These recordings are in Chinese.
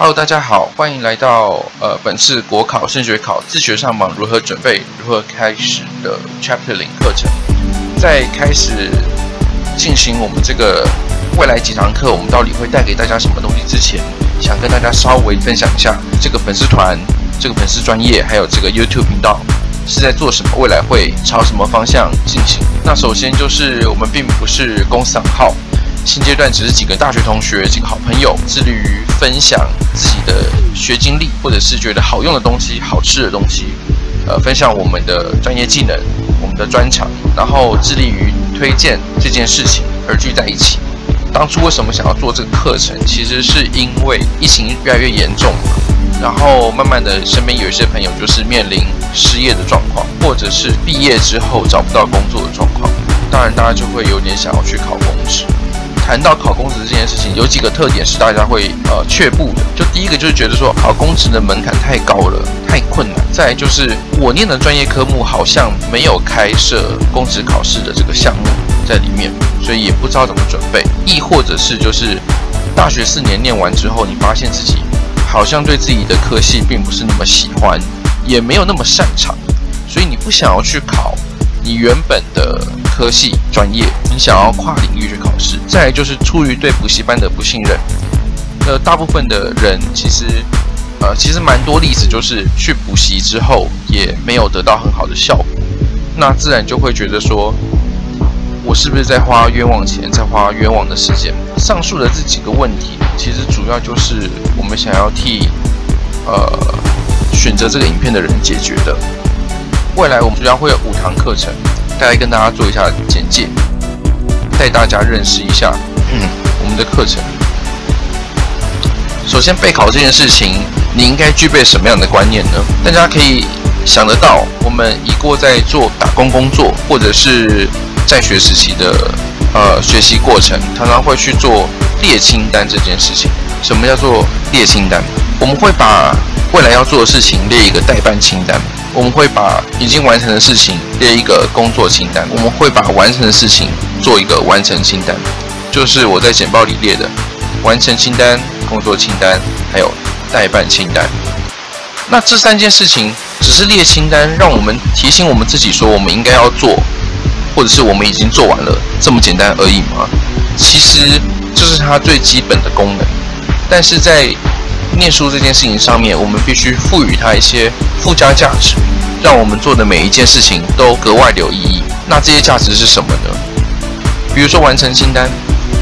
Hello， 大家好，欢迎来到本次国考、升学考自学上榜如何准备、如何开始的 Chapter 0课程。在开始进行我们这个未来几堂课，我们到底会带给大家什么东西之前，想跟大家稍微分享一下这个粉丝团、这个粉丝专页，还有这个 YouTube 频道是在做什么，未来会朝什么方向进行。那首先就是我们并不是公司行号。现阶段只是几个大学同学、几个好朋友，致力于分享自己的学经历，或者是觉得好用的东西、好吃的东西，分享我们的专业技能、我们的专长，然后致力于推荐这件事情而聚在一起。当初为什么想要做这个课程？其实是因为疫情越来越严重，然后慢慢的身边有一些朋友就是面临失业的状况，或者是毕业之后找不到工作的状况，当然大家就会有点想要去考公职。谈到考公职这件事情，有几个特点是大家会却步的。就第一个就是觉得说考公职的门槛太高了，太困难。再来就是我念的专业科目好像没有开设公职考试的这个项目在里面，所以也不知道怎么准备。亦或者是就是大学4年念完之后，你发现自己好像对自己的科系并不是那么喜欢，也没有那么擅长，所以你不想要去考你原本的科系专业，你想要跨领域去考试。再来就是出于对补习班的不信任，大部分的人其实蛮多例子，就是去补习之后也没有得到很好的效果，那自然就会觉得说，我是不是在花冤枉钱，在花冤枉的时间？上述的这几个问题，其实主要就是我们想要替选择这个影片的人解决的。未来我们主要会有5堂课程，大概跟大家做一下简介，带大家认识一下我们的课程。首先，备考这件事情，你应该具备什么样的观念呢？大家可以想得到，我们已过在做打工工作，或者是在学时期的学习过程，常常会去做列清单这件事情。什么叫做列清单？我们会把未来要做的事情列一个待办清单，我们会把已经完成的事情列一个工作清单，我们会把完成的事情做一个完成清单，就是我在简报里列的完成清单、工作清单还有待办清单。那这3件事情只是列清单，让我们提醒我们自己说我们应该要做，或者是我们已经做完了，这么简单而已吗？其实这是它最基本的功能，但是在念书这件事情上面，我们必须赋予它一些附加价值，让我们做的每一件事情都格外有意义。那这些价值是什么呢？比如说完成清单，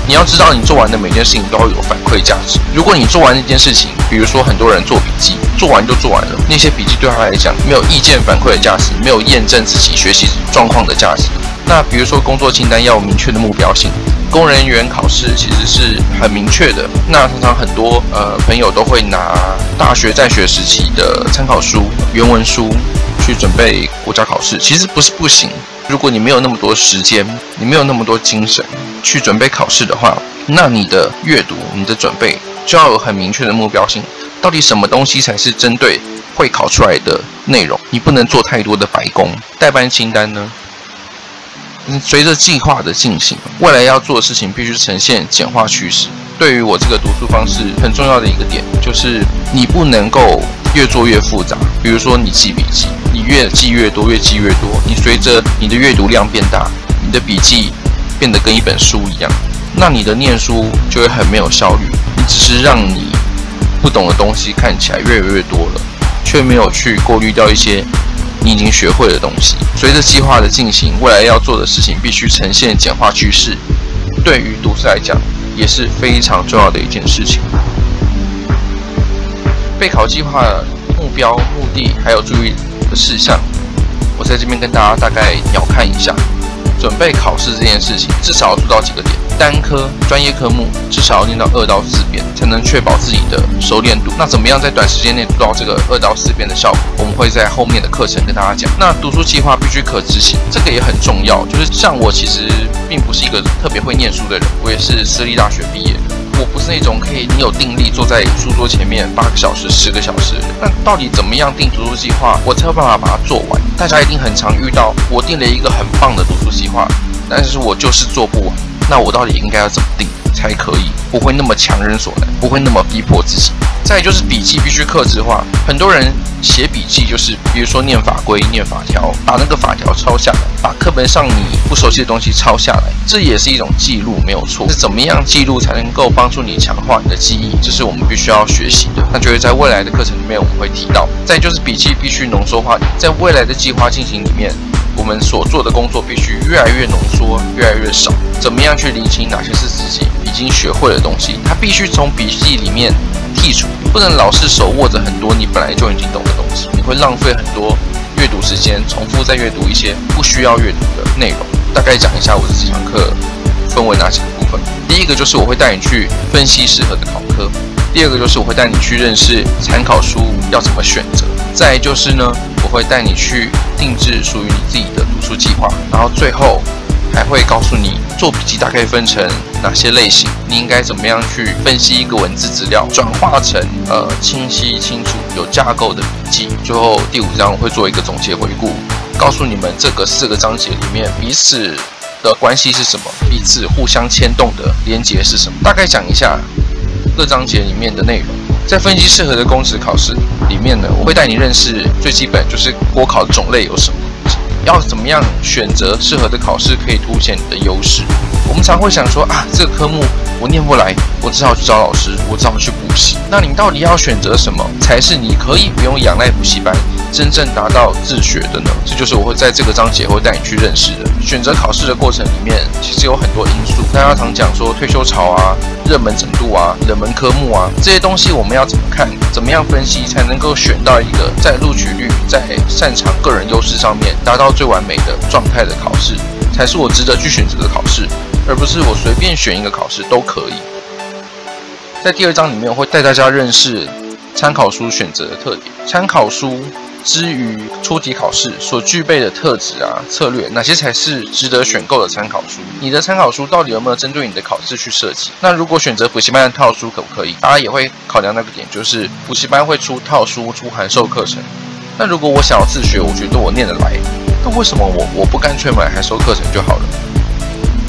你要知道你做完的每件事情都要有反馈价值。如果你做完一件事情，比如说很多人做笔记，做完就做完了，那些笔记对他来讲没有意见反馈的价值，没有验证自己学习状况的价值。那比如说工作清单要有明确的目标性，公人员考试其实是很明确的。那常常很多朋友都会拿大学在学时期的参考书、原文书去准备国家考试，其实不是不行。如果你没有那么多时间，你没有那么多精神去准备考试的话，那你的阅读、你的准备就要有很明确的目标性。到底什么东西才是针对会考出来的内容？你不能做太多的白工。待办清单呢？随着计划的进行，未来要做的事情必须呈现简化趋势。对于我这个读书方式很重要的一个点，就是你不能够越做越复杂。比如说你记笔记，你越记越多，越记越多，你随着你的阅读量变大，你的笔记变得跟一本书一样，那你的念书就会很没有效率。你只是让你不懂的东西看起来越来越多了，却没有去过滤掉一些你已经学会的东西。随着计划的进行，未来要做的事情必须呈现简化趋势，对于读书来讲也是非常重要的一件事情。备考计划的目标、目的还有注意的事项，我在这边跟大家大概鸟看一下。准备考试这件事情，至少要做到几个点：单科专业科目至少要念到2到4遍，才能确保自己的熟练度。那怎么样在短时间内做到这个2到4遍的效果？我们会在后面的课程跟大家讲。那读书计划必须可执行，这个也很重要。就是像我其实并不是一个特别会念书的人，我也是私立大学毕业的。我不是那种可以你有定力坐在书桌前面8个小时、10个小时的人。那到底怎么样定读书计划，我才有办法把它做完？大家一定很常遇到，我定了一个很棒的读书计划，但是我就是做不完。那我到底应该要怎么定才可以不会那么强人所难，不会那么逼迫自己？再来就是笔记必须客制化，很多人写笔记就是比如说念法规、念法条，把那个法条抄下来，把课本上你不熟悉的东西抄下来，这也是一种记录，没有错。是怎么样记录才能够帮助你强化你的记忆，这是我们必须要学习的。那就会在未来的课程里面我们会提到。再就是笔记必须浓缩化，在未来的计划进行里面，我们所做的工作必须越来越浓缩，越来越少。怎么样去理清哪些是自己已经学会的东西？它必须从笔记里面剔除，不能老是手握着很多你本来就已经懂的东西，你会浪费很多阅读时间，重复在阅读一些不需要阅读的内容。大概讲一下我这几堂课分为哪几个部分。第一个就是我会带你去分析适合的考科，第二个就是我会带你去认识参考书要怎么选择，再来就是呢，我会带你去定制属于你自己的读书计划，然后最后还会告诉你做笔记大概分成哪些类型，你应该怎么样去分析一个文字资料，转化成清晰清楚有架构的笔记。最后第5章我会做一个总结回顾，告诉你们这个4个章节里面彼此的关系是什么，彼此互相牵动的连结是什么。大概讲一下各章节里面的内容。在分析适合的公职考试里面呢，我会带你认识最基本就是国考的种类有什么，要怎么样选择适合的考试可以凸显你的优势。我们常会想说啊，这个科目我念不来，我只好去找老师，我只好去补习。那你到底要选择什么才是你可以不用仰赖补习班真正达到自学的呢？这就是我会在这个章节会带你去认识的。选择考试的过程里面，其实有很多因素。大家常讲说退休潮啊、热门程度啊、冷门科目啊，这些东西我们要怎么看、怎么样分析，才能够选到一个在录取率、在擅长个人优势上面达到最完美的状态的考试，才是我值得去选择的考试，而不是我随便选一个考试都可以。在第2章里面，我会带大家认识参考书选择的特点。参考书之于出题考试所具备的特质啊、策略，哪些才是值得选购的参考书？你的参考书到底有没有针对你的考试去设计？那如果选择补习班的套书可不可以？大家也会考量那个点，就是补习班会出套书、出函授课程。那如果我想要自学，我觉得我念得来，那为什么我不干脆买函授课程就好了？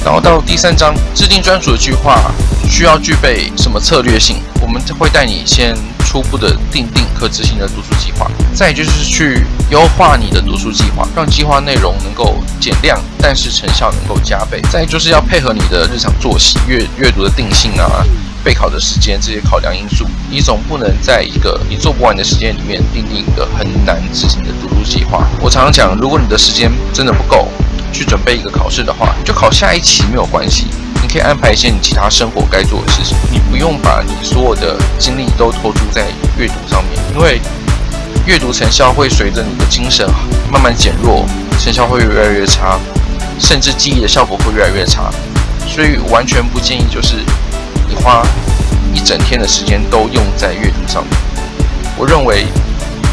然后到第3章，制定专属的计划需要具备什么策略性？我们会带你先初步的定可执行的读书计划，再就是去优化你的读书计划，让计划内容能够减量，但是成效能够加倍。再就是要配合你的日常作息、阅读的定性啊、备考的时间这些考量因素，你总不能在一个你做不完的时间里面定一个很难执行的读书计划。我常常讲，如果你的时间真的不够去准备一个考试的话，你就考下一期没有关系，你可以安排一些你其他生活该做的事情，你不用把你所有的精力都投注在阅读上面，因为阅读成效会随着你的精神慢慢减弱，成效会越来越差，甚至记忆的效果会越来越差。所以完全不建议就是你花一整天的时间都用在阅读上面。我认为，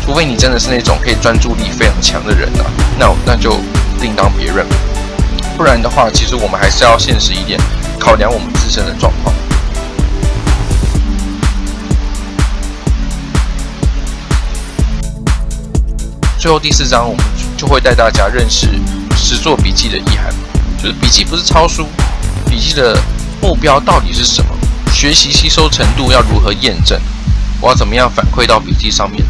除非你真的是那种可以专注力非常强的人啊，那就另当别论。不然的话，其实我们还是要现实一点，考量我们自身的状况。最后第4章，我们就会带大家认识实作笔记的意涵，就是笔记不是抄书，笔记的目标到底是什么？学习吸收程度要如何验证？我要怎么样反馈到笔记上面？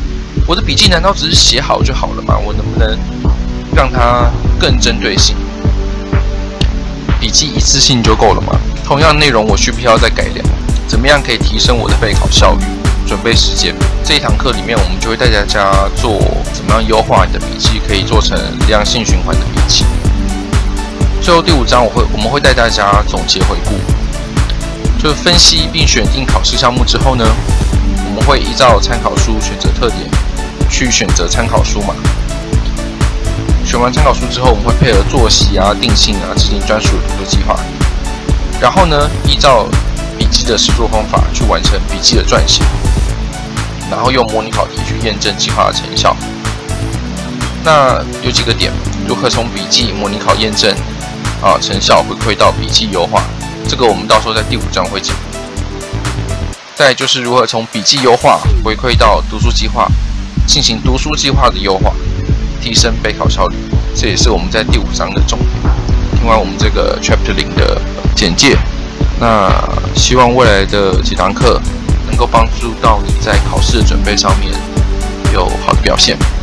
我的笔记难道只是写好就好了吗？我能不能让它更针对性？笔记一次性就够了吗？同样的内容我需不需要再改良？怎么样可以提升我的备考效率、准备时间？这一堂课里面，我们就会带大家做怎么样优化你的笔记，可以做成良性循环的笔记。最后第5章，我们会带大家总结回顾，就分析并选定考试项目之后呢，我们会依照参考书选择特点去选择参考书嘛。选完参考书之后，我们会配合作息啊、定性啊，制定专属的读书计划。然后呢，依照笔记的实作方法去完成笔记的撰写，然后用模拟考题去验证计划的成效。那有几个点，如何从笔记、模拟考验证成效回馈到笔记优化，这个我们到时候在第5章会讲。再来就是如何从笔记优化回馈到读书计划，进行读书计划的优化，提升备考效率，这也是我们在第5章的重点。听完我们这个 Chapter 0的简介，那希望未来的几堂课能够帮助到你在考试的准备上面有好的表现。